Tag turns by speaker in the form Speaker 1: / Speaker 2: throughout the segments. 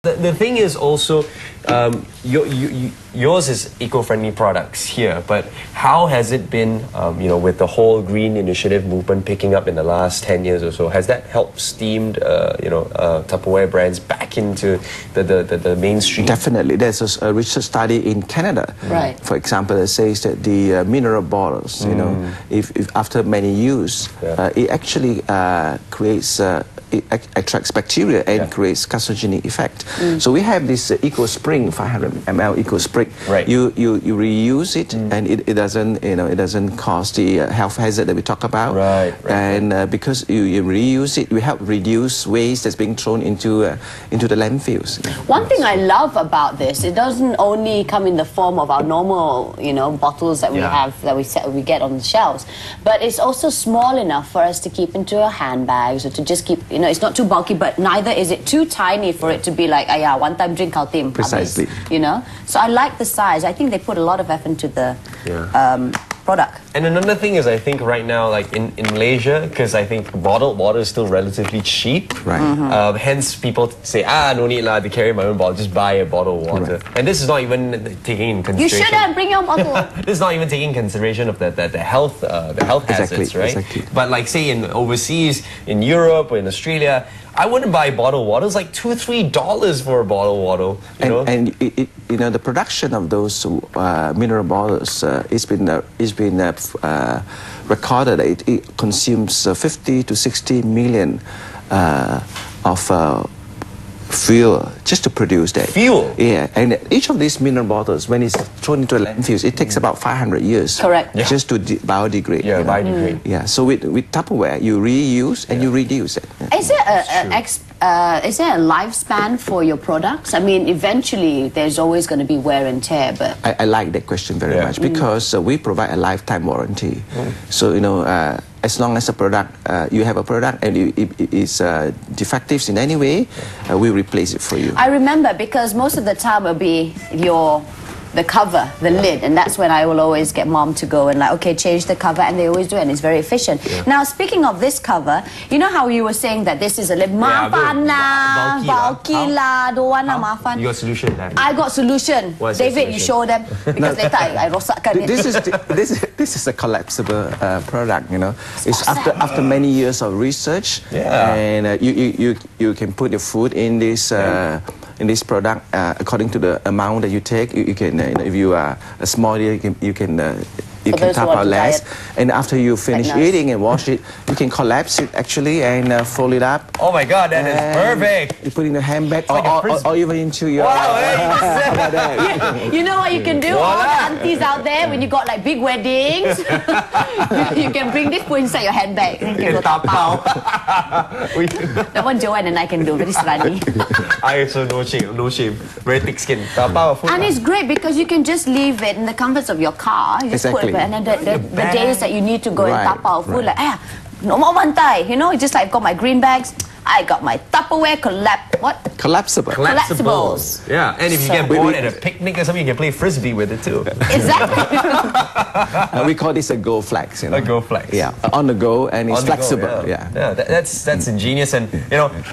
Speaker 1: The thing is also, yours is eco-friendly products here, but how has it been, with the whole green initiative movement picking up in the last 10 years or so? Has that helped steamed, Tupperware brands back into the mainstream?
Speaker 2: Definitely. There's a research study in Canada,
Speaker 3: right,
Speaker 2: for example, that says that the mineral bottles, if after many use, it actually creates it attracts bacteria and creates carcinogenic effect. So we have this Eco Spring, 500 ml Eco Spring.
Speaker 1: Right.
Speaker 2: You reuse it, and it doesn't cause the health hazard that we talk about. And because you reuse it, we help reduce waste that's being thrown into the landfills.
Speaker 3: One thing I love about this, it doesn't only come in the form of our normal, bottles that we have, that we get on the shelves, but it's also small enough for us to keep into our handbags, or to just keep, it's not too bulky, but neither is it too tiny for it to be like, one time drink kaltim.
Speaker 2: Precisely.
Speaker 3: So I like the size. I think they put a lot of effort into the product.
Speaker 1: And another thing is, I think right now, like in Malaysia, because I think bottled water is still relatively cheap.
Speaker 2: Right.
Speaker 1: Hence, people say, no need lah to carry my own bottle, just buy a bottle of water. Right. And this is not even taking in consideration.
Speaker 3: You shouldn't bring your bottle.
Speaker 1: This is not even taking consideration of the health hazards, right?
Speaker 2: Exactly.
Speaker 1: But like say in overseas, in Europe or in Australia, I wouldn't buy bottled water. It's like $2-3 for a bottle of water.
Speaker 2: And the production of those mineral bottles it's been recorded that it consumes 50 to 60 million of fuel just to produce that.
Speaker 1: Fuel?
Speaker 2: Yeah, and each of these mineral bottles, when it's thrown into landfills, it takes about 500 years.
Speaker 3: Correct.
Speaker 2: Just to biodegrade.
Speaker 1: Yeah, biodegrade.
Speaker 2: Yeah, so with Tupperware, you reuse and you reduce it.
Speaker 3: Is there a lifespan for your products? I mean, eventually there's always going to be wear and tear, but...
Speaker 2: I like that question very much, because we provide a lifetime warranty. So, as long as you have a product and it is defective in any way, we replace it for you.
Speaker 3: I remember, because most of the time it'll be the cover, the lid, and that's when I will always get mom to go and okay, change the cover, and they always do it, and it's very efficient. Now, speaking of this cover, you know how you were saying that this is a lid, mafan lah, bulky lah, don't want lah, mafan.
Speaker 1: You got solution, Daphe?
Speaker 3: I got solution. David, you show them, because later I rosakkan it.
Speaker 2: This is a collapsible product, It's after many years of research, and you can put your food in this product according to the amount that you take. You can, if you are a small, you can tap out less, and after you finish eating and wash it, you can collapse it actually and fold it up.
Speaker 1: Oh my God, that is perfect!
Speaker 2: You put it in a handbag or even into your...
Speaker 3: You know what you can do? All the aunties out there, when you got like big weddings, you can bring this, put inside your handbag, and you can go Tapau. That one Joanne and I can do, very slutty.
Speaker 1: I also no shame, very thick skin. Tapau food.
Speaker 3: And it's great because you can just leave it in the comforts of your car. You just put it, and then the days that you need to go and Tapau food, like, no more bantai, just like I've got my green bags, I got my Tupperware collapsibles.
Speaker 1: Yeah, and if you get bored at a picnic or something, you can play frisbee with it too.
Speaker 3: Exactly.
Speaker 2: We call this a Go Flex.
Speaker 1: A Go Flex.
Speaker 2: Yeah, on the go, and it's flexible.
Speaker 1: That's ingenious, and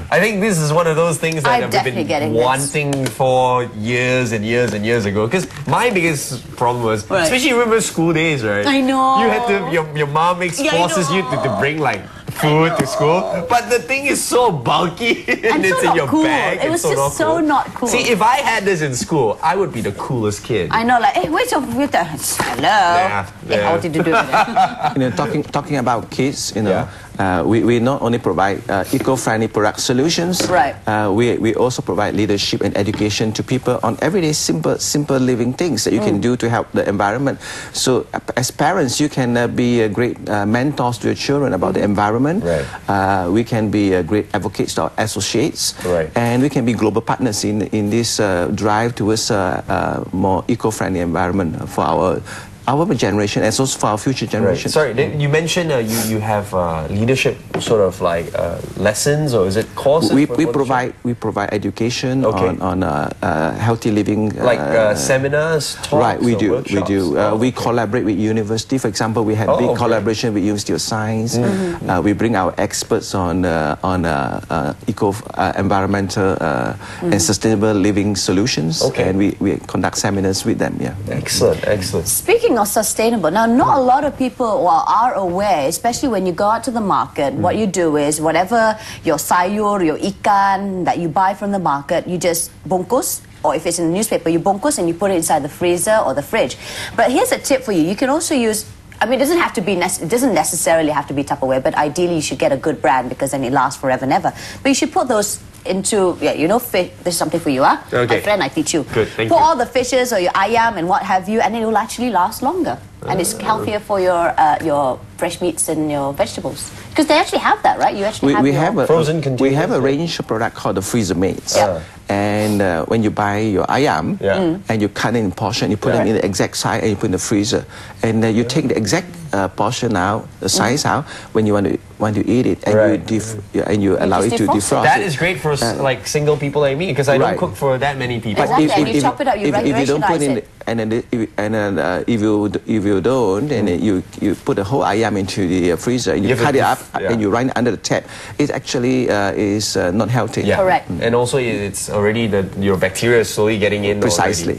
Speaker 1: I think this is one of those things that I've been wanting for years and years and years ago. Because my biggest problem was, especially remember school days, right?
Speaker 3: I know.
Speaker 1: You had to, your mom forces you to bring like food to school, but the thing is so bulky and it's in your bag.
Speaker 3: It was just so not cool.
Speaker 1: See, if I had this in school, I would be the coolest kid.
Speaker 3: I know, like, hey, where's your filter? Hello. I wanted to do that.
Speaker 2: Talking about kids, we not only provide eco-friendly product solutions.
Speaker 3: Right.
Speaker 2: We also provide leadership and education to people on everyday simple living things that you can do to help the environment. So as parents, you can be great mentors to your children about the environment.
Speaker 1: Right.
Speaker 2: We can be great advocates to our associates.
Speaker 1: Right.
Speaker 2: And we can be global partners in this drive towards a more eco-friendly environment for our our generation as well as for our future generations.
Speaker 1: Sorry, you mentioned you have leadership sort of like lessons, or is it courses?
Speaker 2: We provide education on healthy living,
Speaker 1: like seminars, talks,
Speaker 2: right? We do.
Speaker 1: Workshops?
Speaker 2: We collaborate with university. For example, we had big collaboration with University of Science. We bring our experts on environmental and sustainable living solutions, and we conduct seminars with them. Yeah.
Speaker 1: Excellent, excellent.
Speaker 3: Speaking of sustainable, now not a lot of people are aware, especially when you go out to the market. What you do is whatever your sayur, your ikan that you buy from the market, you just bungkus. Or if it's in the newspaper, you bungkus and you put it inside the freezer or the fridge. But here's a tip for you. You can also use, I mean, it doesn't necessarily have to be Tupperware, but ideally you should get a good brand because then it lasts forever and ever. But you should put those into, fish. This is something for you, huh?
Speaker 1: Okay.
Speaker 3: My friend, I teach you.
Speaker 1: Good, thank
Speaker 3: Put
Speaker 1: you.
Speaker 3: all the fishes or your ayam and what have you, and it will actually last longer. And it's healthier for your fresh meats and your vegetables. Because they actually have that, right? You actually have
Speaker 1: frozen containers.
Speaker 2: We have a range of product called the freezer mates. And when you buy your ayam and you cut it in portion, you put them in the exact size and you put in the freezer. And you take the exact portion out, the size out, when you want to eat it, and you allow it to defrost.
Speaker 1: That is great for like single people like me, because I don't cook for that many people.
Speaker 3: Exactly, and you chop it up, you
Speaker 2: if you don't put in
Speaker 3: it.
Speaker 2: And then if you don't, and then you put the whole ayam into the freezer, and you cut it up, and you run it under the tap, it actually is not healthy.
Speaker 1: Yeah.
Speaker 3: Correct.
Speaker 1: And also it's already your bacteria is slowly getting in.
Speaker 2: Precisely.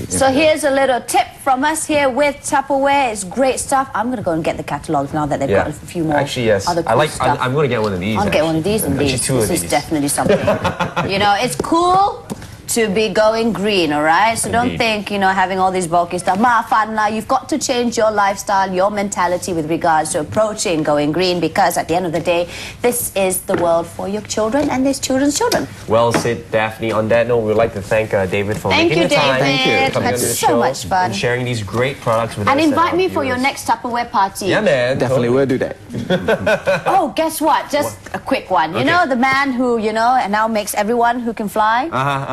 Speaker 3: So here's a little tip from us here with Tupperware. It's great stuff. I'm going to go and get the catalogs now that they've got a few more.
Speaker 1: Actually, yes.
Speaker 3: Other cool stuff.
Speaker 1: I'm going to get one of these.
Speaker 3: I'll get one of these indeed.
Speaker 1: This
Speaker 3: is definitely something. It's cool to be going green, all right? So don't think, having all these bulky stuff, maafan lah. You've got to change your lifestyle, your mentality with regards to approaching going green, because at the end of the day, this is the world for your children and there's children's children.
Speaker 1: Well said, Daphne. On that note, we'd like to thank David for making the time.
Speaker 3: Thank you, David.
Speaker 1: Had
Speaker 3: so much fun.
Speaker 1: And sharing these great products with us.
Speaker 3: And invite me for your next Tupperware party.
Speaker 1: Yeah, man.
Speaker 2: Definitely will do that.
Speaker 3: Oh, guess what? Just a quick one. You know the man who, and now makes everyone who can fly?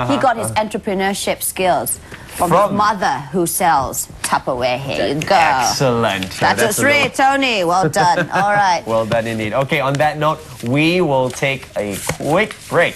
Speaker 3: He got his entrepreneurship skills from his mother who sells Tupperware. Here you go.
Speaker 1: Excellent.
Speaker 3: That's a three, Tony. Well done. All right.
Speaker 1: Well done indeed. Okay, on that note, we will take a quick break.